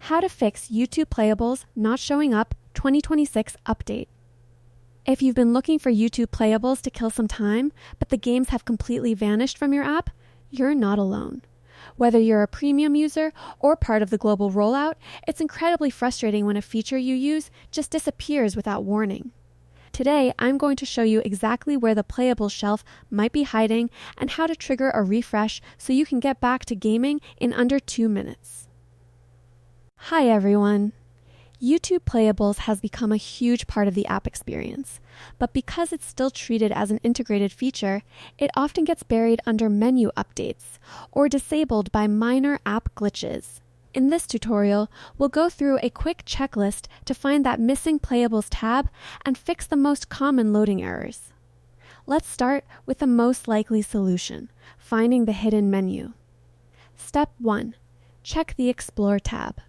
How to fix YouTube Playables not showing up 2026 update. If you've been looking for YouTube Playables to kill some time, but the games have completely vanished from your app, you're not alone. Whether you're a premium user or part of the global rollout, it's incredibly frustrating when a feature you use just disappears without warning. Today, I'm going to show you exactly where the Playable shelf might be hiding and how to trigger a refresh so you can get back to gaming in under 2 minutes. Hi everyone! YouTube Playables has become a huge part of the app experience, but because it's still treated as an integrated feature, it often gets buried under menu updates or disabled by minor app glitches. In this tutorial, we'll go through a quick checklist to find that missing Playables tab and fix the most common loading errors. Let's start with the most likely solution, finding the hidden menu. Step 1. Check the Explore tab.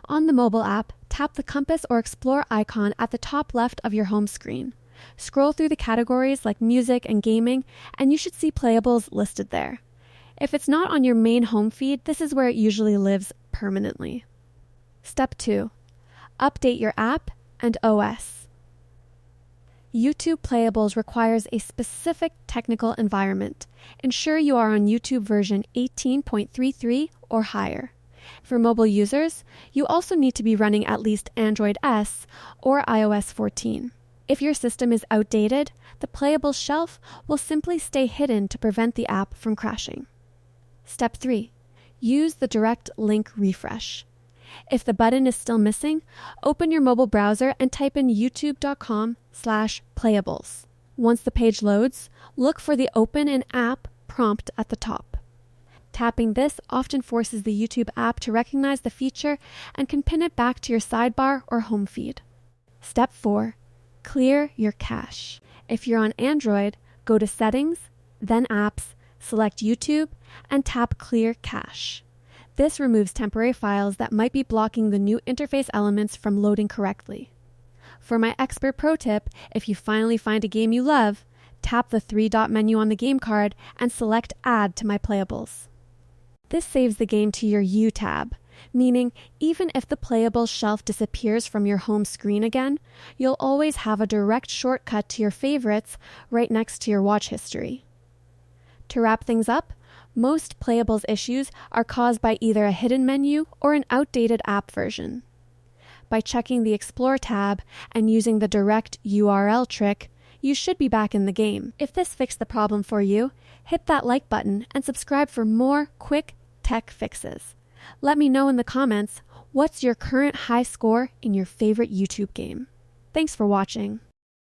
On the mobile app, tap the compass or explore icon at the top left of your home screen. Scroll through the categories like music and gaming, and you should see Playables listed there. If it's not on your main home feed, this is where it usually lives permanently. Step 2. Update your app and OS. YouTube Playables requires a specific technical environment. Ensure you are on YouTube version 18.33 or higher. For mobile users, you also need to be running at least Android S or iOS 14. If your system is outdated, the Playable shelf will simply stay hidden to prevent the app from crashing. Step 3. Use the direct link refresh. If the button is still missing, open your mobile browser and type in youtube.com/playables. Once the page loads, look for the Open in App prompt at the top. Tapping this often forces the YouTube app to recognize the feature and can pin it back to your sidebar or home feed. Step 4. Clear your cache. If you're on Android, go to Settings, then Apps, select YouTube, and tap Clear Cache. This removes temporary files that might be blocking the new interface elements from loading correctly. For my expert pro tip, if you finally find a game you love, tap the 3-dot menu on the game card and select Add to my Playables. This saves the game to your U tab, meaning even if the Playable shelf disappears from your home screen again, you'll always have a direct shortcut to your favorites right next to your watch history. To wrap things up, most Playables issues are caused by either a hidden menu or an outdated app version. By checking the Explore tab and using the direct URL trick, you should be back in the game. If this fixed the problem for you, hit that like button and subscribe for more quick tech fixes. Let me know in the comments, what's your current high score in your favorite YouTube game? Thanks for watching.